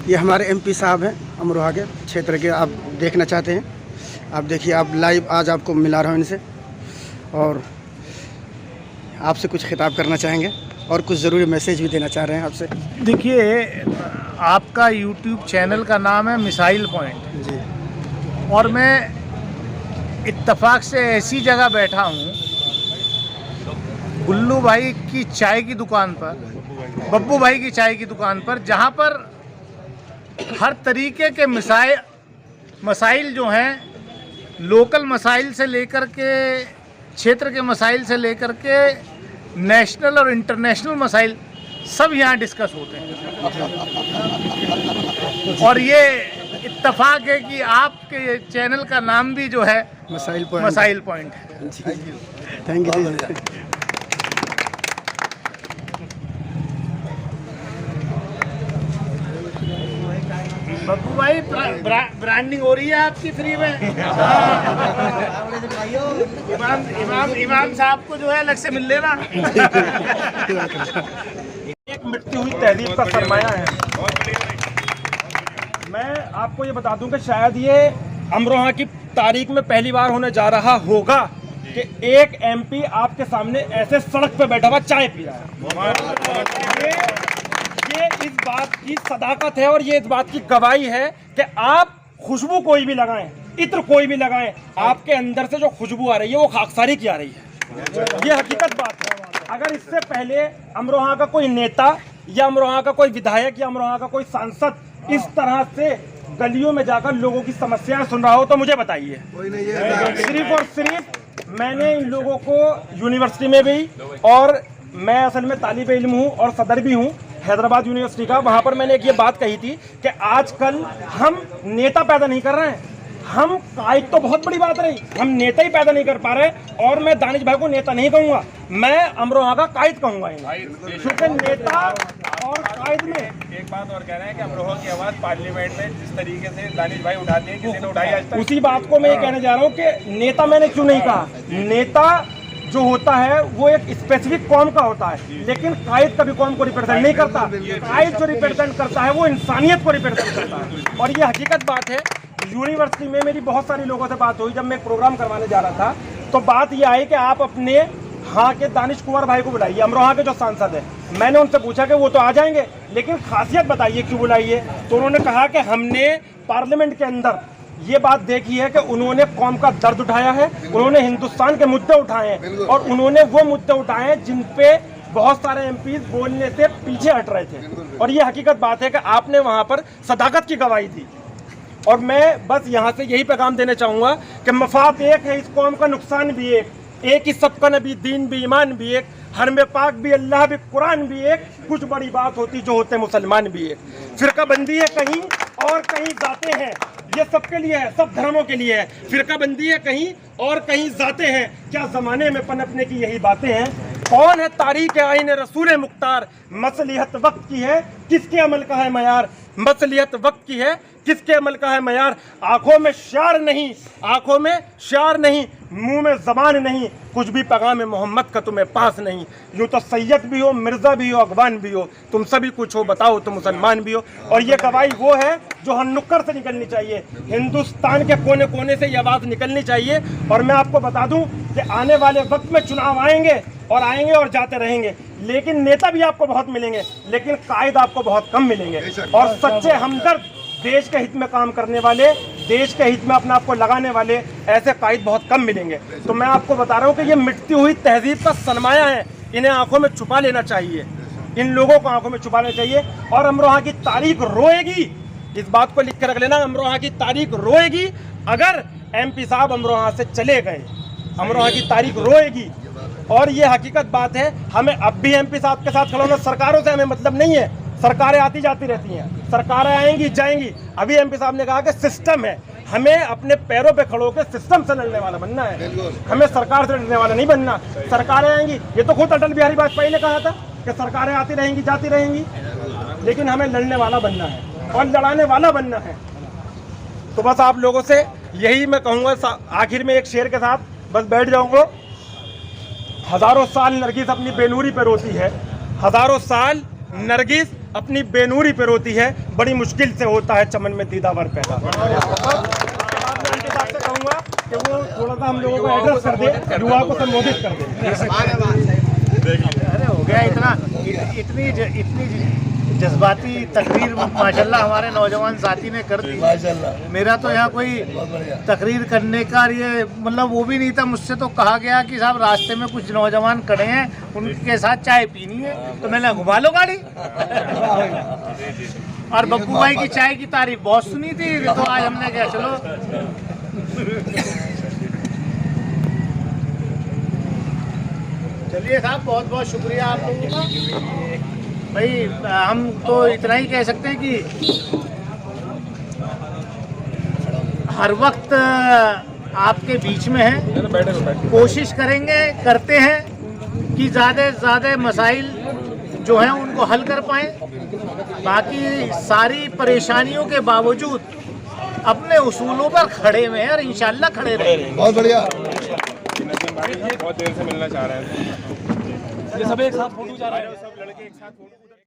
ये हमारे एमपी साहब हैं अमरोहा के क्षेत्र के। आप देखना चाहते हैं, आप देखिए, आप लाइव आज आपको मिला रहा हूँ इनसे, और आपसे कुछ खिताब करना चाहेंगे और कुछ ज़रूरी मैसेज भी देना चाह रहे हैं आपसे। देखिए, आपका यूट्यूब चैनल का नाम है मिसाइल पॉइंट जी, और मैं इत्तेफाक से ऐसी जगह बैठा हूँ, गुल्लू भाई की चाय की दुकान पर, बब्बू भाई की चाय की दुकान पर, जहाँ पर हर तरीके के मसाइल जो हैं, लोकल मसाइल से लेकर के, क्षेत्र के मसाइल से लेकर के नेशनल और इंटरनेशनल मसाइल सब यहाँ डिस्कस होते हैं। और ये इत्तेफाक है कि आपके चैनल का नाम भी जो है मिसाइल पॉइंट है। Thank you. बब्बू भाई, ब्रांडिंग हो रही है आपकी फ्री में। इमाम साहब को जो है अलग से मिल लेना। एक मिटती हुई तहजीब का सरमाया है। मैं आपको ये बता दूं कि शायद ये अमरोहा की तारीख में पहली बार होने जा रहा होगा कि एक एमपी आपके सामने ऐसे सड़क पे बैठा हुआ चाय पी रहा है। ये इस बात की सदाकत है और ये इस बात की गवाही है कि आप खुशबू कोई भी लगाएं, इत्र कोई भी लगाएं, आपके अंदर से जो खुशबू आ रही है वो खाकसारी की आ रही है। ये हकीकत बात है। अगर इससे पहले अमरोहा का कोई नेता या अमरोहा का कोई विधायक या अमरोहा का कोई सांसद इस तरह से गलियों में जाकर लोगों की समस्याएं सुन रहा हो तो मुझे बताइए। सिर्फ और सिर्फ मैंने इन लोगों को यूनिवर्सिटी में भी, और मैं असल में तालिब इल्म हूँ और सदर भी हूँ हैदराबाद यूनिवर्सिटी का, वहाँ पर मैंने एक ये बात कही थी कि आजकल हम नेता पैदा नहीं कर रहे हैं, हम कायद तो बहुत बड़ी बात रही, हम नेता ही पैदा नहीं कर पा रहे। और मैं दानिश भाई को नेता नहीं कहूँगा, मैं अमरोहा का कायद कहूँगा, क्योंकि नेता और कायद में एक बात और कह रहे हैं कि अमरोहा की आवाज़ पार्लियामेंट में जिस तरीके से दानिश भाई उठाते हैं, किसी ने उठाई आज तक। उसी बात को मैं ये कहने जा रहा हूँ कि नेता मैंने क्यों नहीं कहा। नेता जो होता है वो एक स्पेसिफिक कौम का होता है, लेकिन कायद कभी कौम को रिप्रेजेंट नहीं करता। कायद जो रिप्रेजेंट करता है वो इंसानियत को रिप्रेजेंट करता है, और ये हकीकत बात है। यूनिवर्सिटी में मेरी बहुत सारी लोगों से बात हुई, जब मैं एक प्रोग्राम करवाने जा रहा था तो बात ये आई कि आप अपने यहाँ के दानिश कुंवर भाई को बुलाइए, अमरोहा के जो सांसद है। मैंने उनसे पूछा कि वो तो आ जाएंगे, लेकिन खासियत बताइए क्यों बुलाइए। तो उन्होंने कहा कि हमने पार्लियामेंट के अंदर ये बात देखी है कि उन्होंने कौम का दर्द उठाया है, उन्होंने हिंदुस्तान के मुद्दे उठाए हैं, और उन्होंने वो मुद्दे उठाए हैं जिन पे बहुत सारे एमपीज बोलने से पीछे हट रहे थे। और ये हकीकत बात है कि आपने वहाँ पर सदाकत की गवाही दी। और मैं बस यहाँ से यही पैगाम देना चाहूँगा कि मफाद एक है, इस कौम का नुकसान भी एक ही सबका नबी, दीन भी, ईमान भी एक, हरम पाक भी, अल्लाह भी, कुरान भी एक, कुछ बड़ी बात होती जो होते मुसलमान भी एक। फिरका बंदी है कहीं और कहीं जाते हैं, ये सबके लिए है, सब धर्मों के लिए है। फिरका बंदी है कहीं और कहीं जाते हैं, क्या ज़माने में पनपने की यही बातें हैं। कौन है तारीख आईन रसूल मुख्तार, मसलिहत वक्त की है, किसके अमल का है मयार। मसलिहत वक्त की है, किसके अमल का है मयार। आंखों में शार नहीं, आंखों में शार नहीं, मुंह में जबान नहीं, कुछ भी पैगाम मोहम्मद का तुम्हें पास नहीं। यूँ तो सैयद भी हो, मिर्जा भी हो, अगवान भी हो, तुम सभी कुछ हो, बताओ तुम मुसलमान भी हो। और ये गवाही वो है जो हर नुक्कड़ से निकलनी चाहिए, हिंदुस्तान के कोने कोने से ये आवाज़ निकलनी चाहिए। और मैं आपको बता दूं कि आने वाले वक्त में चुनाव आएंगे और जाते रहेंगे, लेकिन नेता भी आपको बहुत मिलेंगे, लेकिन कायद आपको बहुत कम मिलेंगे। और सच्चे हमदर्द, देश के हित में काम करने वाले, देश के हित में अपने आप को लगाने वाले ऐसे कायद बहुत कम मिलेंगे। तो मैं आपको बता रहा हूँ कि ये मिटती हुई तहजीब का सरमाया है, इन्हें आंखों में छुपा लेना चाहिए, इन लोगों को आंखों में छुपा लेना चाहिए। और अमरोहा की तारीख रोएगी, इस बात को लिख के रख लेना, अमरोहा की तारीख रोएगी अगर एमपी साहब अमरोहा से चले गए। अमरोहा की तारीख रोएगी, और ये हकीकत बात है। हमें अब भी एमपी साहब के साथ खड़ा होना, सरकारों से हमें मतलब नहीं है, सरकारें आती जाती रहती हैं, सरकारें आएंगी जाएंगी। अभी एमपी साहब ने कहा कि सिस्टम है, हमें अपने पैरों पे खड़ो के सिस्टम से लड़ने वाला बनना है, हमें सरकार से लड़ने वाला नहीं बनना। सरकारें आएंगी, ये तो खुद अटल बिहारी वाजपेयी ने कहा था कि सरकारें आती रहेंगी जाती रहेंगी, लेकिन हमें लड़ने वाला बनना है और लड़ाने वाला बनना है। तो बस आप लोगों से यही मैं कहूँगा, आखिर में एक शेर के साथ बस बैठ जाऊँगा। हज़ारों साल नरगिस अपनी बेनूरी पे रोती है, हज़ारों साल नरगिस अपनी बेनूरी पे रोती है, बड़ी मुश्किल से होता है चमन में दीदावर पैदा। उनके साथ से कहूँगा कि वो थोड़ा सा हम लोगों को एड्रेस कर दे, युवा को संबोधित कर दे। अरे हो गया इतनी जज्बाती तकरीर माशाल्लाह हमारे नौजवान साथी ने कर दी। मेरा तो यहाँ कोई तकरीर करने का ये मतलब वो भी नहीं था। मुझसे तो कहा गया कि साहब रास्ते में कुछ नौजवान खड़े हैं, उनके साथ चाय पीनी है, तो मैंने घुमा लो गाड़ी। और बब्बू भाई की चाय की तारीफ बहुत सुनी थी, तो आज हमने कहा चलो। चलिए साहब, बहुत बहुत शुक्रिया आप लोगों का। भाई हम तो इतना ही कह सकते हैं कि हर वक्त आपके बीच में हैं, कोशिश करेंगे, करते हैं कि ज़्यादा से ज़्यादा मसाइल जो हैं उनको हल कर पाएँ। बाकी सारी परेशानियों के बावजूद अपने उसूलों पर खड़े हुए हैं और इंशाल्लाह खड़े रहेंगे। बहुत बढ़िया। बहुत देर से मिलना चाह रहे हैं। ये सब एक साथ फोटो जा रहा है। सब लड़के एक साथ फोटो